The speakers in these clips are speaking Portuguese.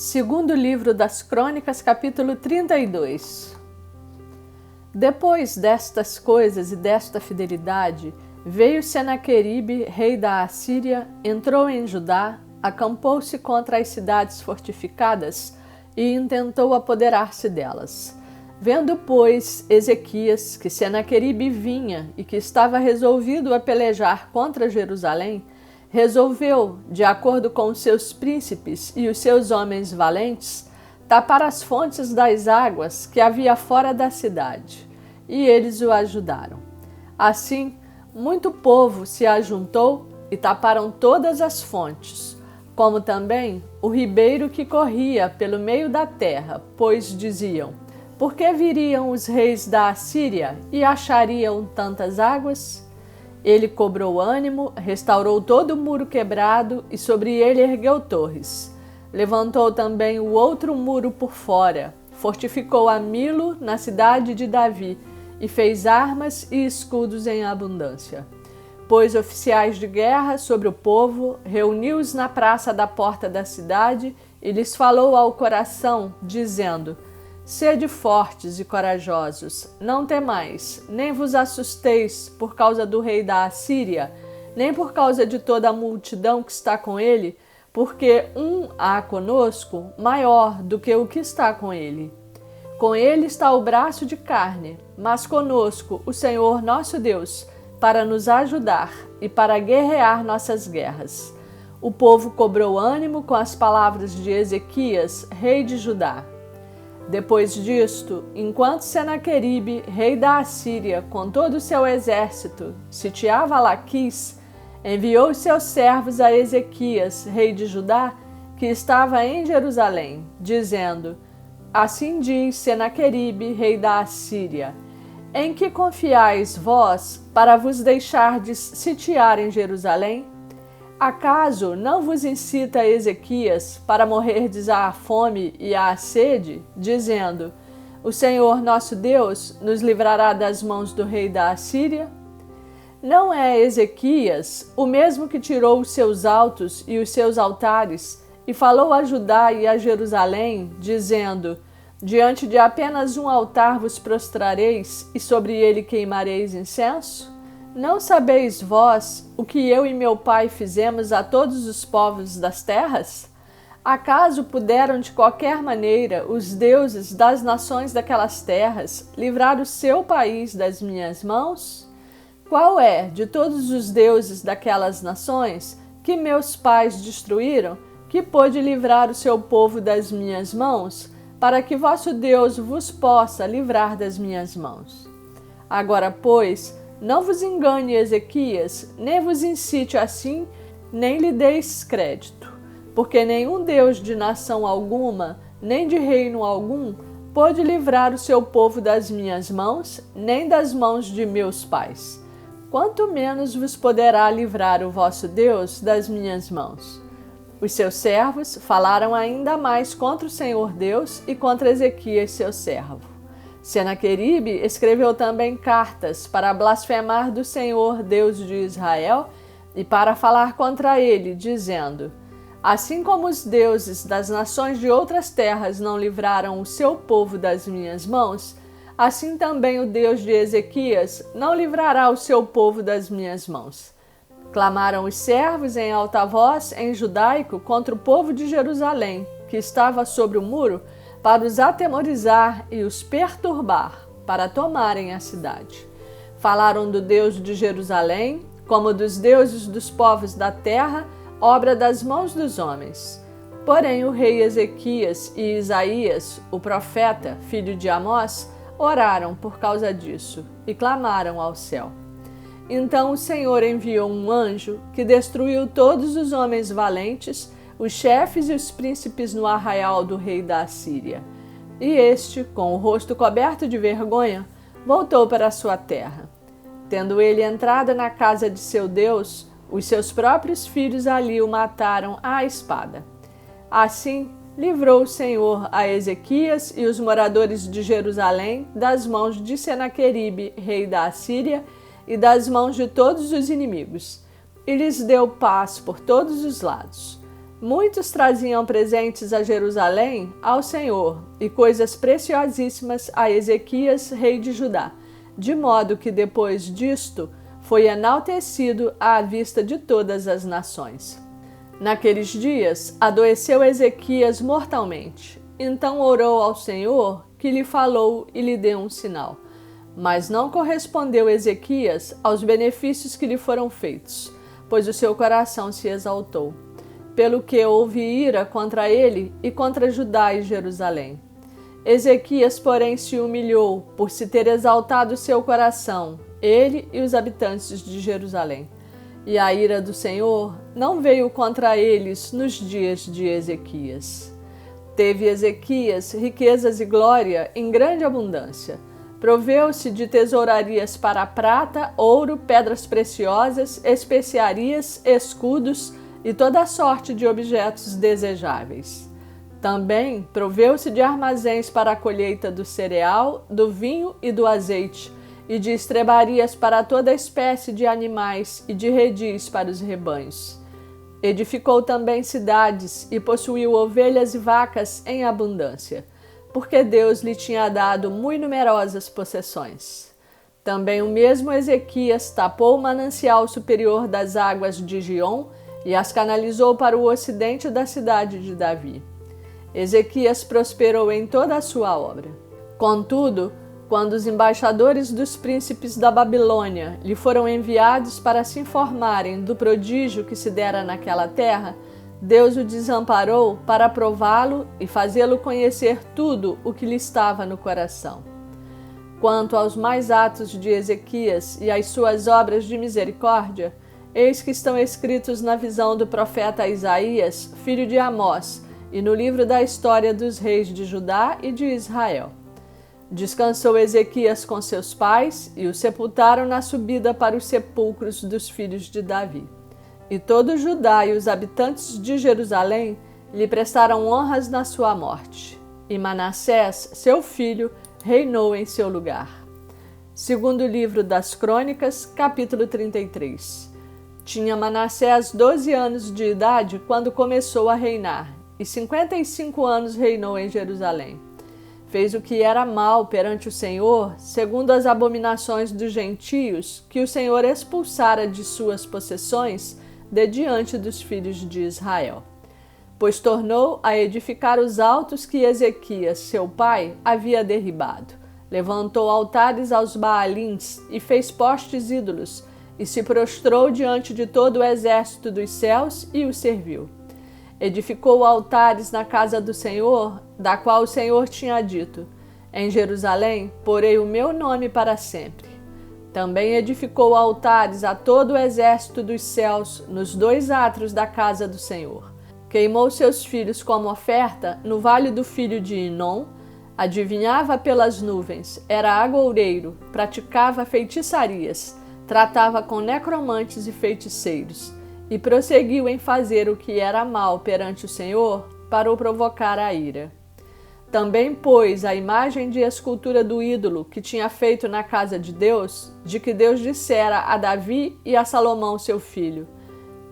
Segundo livro das Crônicas, capítulo 32. Depois destas coisas e desta fidelidade, veio Senaqueribe, rei da Assíria, entrou em Judá, acampou-se contra as cidades fortificadas e intentou apoderar-se delas. Vendo, pois, Ezequias que Senaqueribe vinha e que estava resolvido a pelejar contra Jerusalém, resolveu, de acordo com os seus príncipes e os seus homens valentes, tapar as fontes das águas que havia fora da cidade, e eles o ajudaram. Assim, muito povo se ajuntou e taparam todas as fontes, como também o ribeiro que corria pelo meio da terra, pois diziam: por que viriam os reis da Assíria e achariam tantas águas? Ele cobrou ânimo, restaurou todo o muro quebrado e sobre ele ergueu torres. Levantou também o outro muro por fora, fortificou a Milo na cidade de Davi e fez armas e escudos em abundância. Pôs oficiais de guerra sobre o povo, reuniu-os na praça da porta da cidade e lhes falou ao coração, dizendo: sede fortes e corajosos, não temais, nem vos assusteis por causa do rei da Assíria, nem por causa de toda a multidão que está com ele, porque há conosco maior do que o que está com ele. Com ele está o braço de carne, mas conosco o Senhor nosso Deus, para nos ajudar e para guerrear nossas guerras. O povo cobrou ânimo com as palavras de Ezequias, rei de Judá. Depois disto, enquanto Senaqueribe, rei da Assíria, com todo o seu exército, sitiava Laquis, enviou seus servos a Ezequias, rei de Judá, que estava em Jerusalém, dizendo: assim diz Senaqueribe, rei da Assíria: em que confiais vós para vos deixardes sitiar em Jerusalém? Acaso não vos incita Ezequias para morrerdes à fome e à sede, dizendo: o Senhor nosso Deus nos livrará das mãos do rei da Assíria? Não é Ezequias o mesmo que tirou os seus altos e os seus altares e falou a Judá e a Jerusalém, dizendo: diante de apenas um altar vos prostrareis e sobre ele queimareis incenso? Não sabeis vós o que eu e meu pai fizemos a todos os povos das terras? Acaso puderam de qualquer maneira os deuses das nações daquelas terras livrar o seu país das minhas mãos? Qual é, de todos os deuses daquelas nações que meus pais destruíram, que pôde livrar o seu povo das minhas mãos, para que vosso Deus vos possa livrar das minhas mãos? Agora, pois, não vos engane Ezequias, nem vos incite assim, nem lhe deis crédito, porque nenhum Deus de nação alguma, nem de reino algum, pôde livrar o seu povo das minhas mãos, nem das mãos de meus pais. Quanto menos vos poderá livrar o vosso Deus das minhas mãos. Os seus servos falaram ainda mais contra o Senhor Deus e contra Ezequias, seu servo. Senaqueribe escreveu também cartas para blasfemar do Senhor Deus de Israel e para falar contra ele, dizendo: assim como os deuses das nações de outras terras não livraram o seu povo das minhas mãos, assim também o Deus de Ezequias não livrará o seu povo das minhas mãos. Clamaram os servos em alta voz em judaico contra o povo de Jerusalém, que estava sobre o muro, para os atemorizar e os perturbar, para tomarem a cidade. Falaram do Deus de Jerusalém, como dos deuses dos povos da terra, obra das mãos dos homens. Porém, o rei Ezequias e Isaías, o profeta, filho de Amós, oraram por causa disso e clamaram ao céu. Então o Senhor enviou um anjo que destruiu todos os homens valentes, os chefes e os príncipes no arraial do rei da Assíria. E este, com o rosto coberto de vergonha, voltou para a sua terra. Tendo ele entrado na casa de seu Deus, os seus próprios filhos ali o mataram à espada. Assim, livrou o Senhor a Ezequias e os moradores de Jerusalém das mãos de Senaqueribe, rei da Assíria, e das mãos de todos os inimigos, e lhes deu paz por todos os lados. Muitos traziam presentes a Jerusalém ao Senhor e coisas preciosíssimas a Ezequias, rei de Judá, de modo que depois disto foi enaltecido à vista de todas as nações. Naqueles dias adoeceu Ezequias mortalmente. Então orou ao Senhor, que lhe falou e lhe deu um sinal. Mas não correspondeu Ezequias aos benefícios que lhe foram feitos, pois o seu coração se exaltou, pelo que houve ira contra ele e contra Judá e Jerusalém. Ezequias, porém, se humilhou por se ter exaltado seu coração, ele e os habitantes de Jerusalém. E a ira do Senhor não veio contra eles nos dias de Ezequias. Teve Ezequias riquezas e glória em grande abundância. Proveu-se de tesourarias para prata, ouro, pedras preciosas, especiarias, escudos e toda sorte de objetos desejáveis. Também proveu-se de armazéns para a colheita do cereal, do vinho e do azeite, e de estrebarias para toda espécie de animais e de redis para os rebanhos. Edificou também cidades e possuiu ovelhas e vacas em abundância, porque Deus lhe tinha dado muito numerosas possessões. Também o mesmo Ezequias tapou o manancial superior das águas de Giom e as canalizou para o ocidente da cidade de Davi. Ezequias prosperou em toda a sua obra. Contudo, quando os embaixadores dos príncipes da Babilônia lhe foram enviados para se informarem do prodígio que se dera naquela terra, Deus o desamparou para prová-lo e fazê-lo conhecer tudo o que lhe estava no coração. Quanto aos mais atos de Ezequias e às suas obras de misericórdia, eis que estão escritos na visão do profeta Isaías, filho de Amós, e no livro da história dos reis de Judá e de Israel. Descansou Ezequias com seus pais e o sepultaram na subida para os sepulcros dos filhos de Davi. E todo Judá e os habitantes de Jerusalém lhe prestaram honras na sua morte. E Manassés, seu filho, reinou em seu lugar. Segundo livro das Crônicas, capítulo 33. Tinha Manassés 12 anos de idade quando começou a reinar, e 55 anos reinou em Jerusalém. Fez o que era mal perante o Senhor, segundo as abominações dos gentios, que o Senhor expulsara de suas possessões de diante dos filhos de Israel. Pois tornou a edificar os altos que Ezequias, seu pai, havia derribado. Levantou altares aos Baalins e fez postes ídolos, e se prostrou diante de todo o exército dos céus e o serviu. Edificou altares na casa do Senhor, da qual o Senhor tinha dito: em Jerusalém porei o meu nome para sempre. Também edificou altares a todo o exército dos céus nos 2 átrios da casa do Senhor. Queimou seus filhos como oferta no vale do filho de Inom, adivinhava pelas nuvens, era agoureiro, praticava feitiçarias, tratava com necromantes e feiticeiros, e prosseguiu em fazer o que era mal perante o Senhor para o provocar a ira. Também pôs a imagem de escultura do ídolo que tinha feito na casa de Deus, de que Deus dissera a Davi e a Salomão seu filho: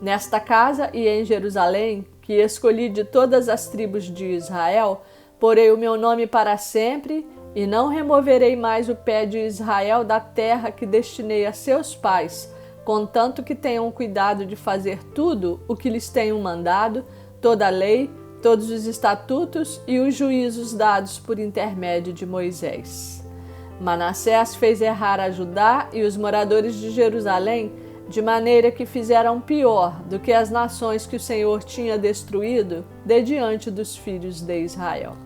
nesta casa e em Jerusalém, que escolhi de todas as tribos de Israel, porei o meu nome para sempre, e não removerei mais o pé de Israel da terra que destinei a seus pais, contanto que tenham cuidado de fazer tudo o que lhes tenho mandado, toda a lei, todos os estatutos e os juízos dados por intermédio de Moisés. Manassés fez errar a Judá e os moradores de Jerusalém, de maneira que fizeram pior do que as nações que o Senhor tinha destruído de diante dos filhos de Israel.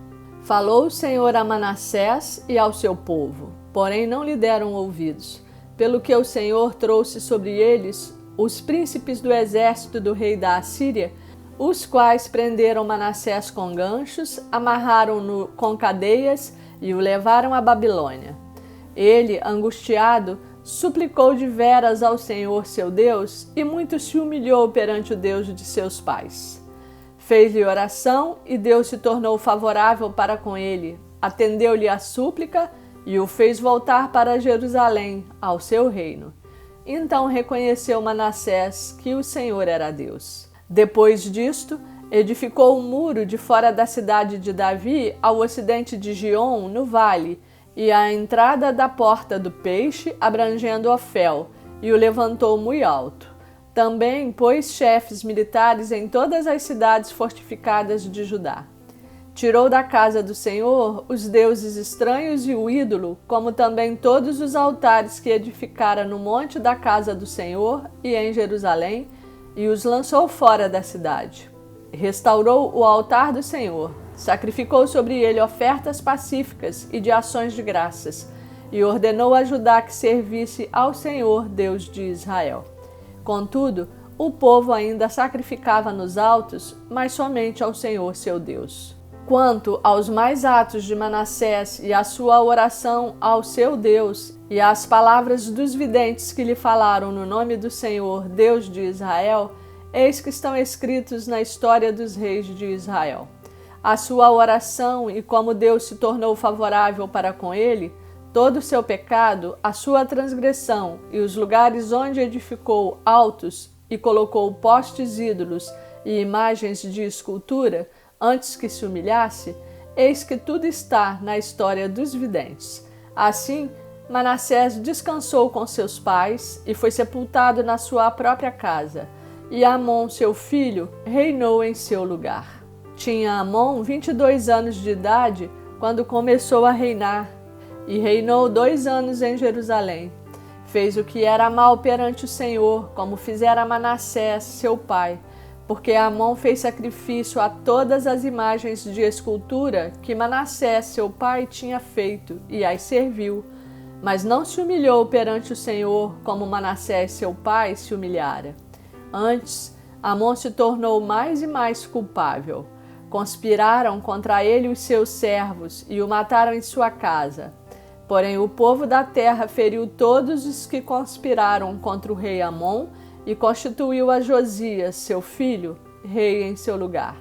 Falou o Senhor a Manassés e ao seu povo, porém não lhe deram ouvidos, pelo que o Senhor trouxe sobre eles os príncipes do exército do rei da Assíria, os quais prenderam Manassés com ganchos, amarraram-no com cadeias e o levaram à Babilônia. Ele, angustiado, suplicou de veras ao Senhor seu Deus e muito se humilhou perante o Deus de seus pais. Fez-lhe oração e Deus se tornou favorável para com ele, atendeu-lhe a súplica e o fez voltar para Jerusalém, ao seu reino. Então reconheceu Manassés que o Senhor era Deus. Depois disto, Edificou um muro de fora da cidade de Davi, ao ocidente de Gion, no vale, e a entrada da porta do peixe, abrangendo Ofel, e o levantou muito alto. Também pôs chefes militares em todas as cidades fortificadas de Judá. Tirou da casa do Senhor os deuses estranhos e o ídolo, como também todos os altares que edificara no monte da casa do Senhor e em Jerusalém, e os lançou fora da cidade. Restaurou o altar do Senhor, sacrificou sobre ele ofertas pacíficas e de ações de graças, e ordenou a Judá que servisse ao Senhor, Deus de Israel. Contudo, o povo ainda sacrificava nos altos, mas somente ao Senhor seu Deus. Quanto aos mais atos de Manassés e a sua oração ao seu Deus, e às palavras dos videntes que lhe falaram no nome do Senhor, Deus de Israel, eis que estão escritos na história dos reis de Israel. A sua oração e como Deus se tornou favorável para com ele, todo o seu pecado, a sua transgressão e os lugares onde edificou altos e colocou postes ídolos e imagens de escultura, antes que se humilhasse, eis que tudo está na história dos videntes. Assim, Manassés descansou com seus pais e foi sepultado na sua própria casa, e Amon, seu filho, reinou em seu lugar. Tinha Amon 22 anos de idade quando começou a reinar, e reinou 2 anos em Jerusalém. Fez o que era mal perante o Senhor, como fizera Manassés, seu pai, porque Amon fez sacrifício a todas as imagens de escultura que Manassés, seu pai, tinha feito, e as serviu, mas não se humilhou perante o Senhor como Manassés, seu pai, se humilhara. Antes, Amon se tornou mais e mais culpável. Conspiraram contra ele os seus servos e o mataram em sua casa. Porém, o povo da terra feriu todos os que conspiraram contra o rei Amon, e constituiu a Josias, seu filho, rei em seu lugar.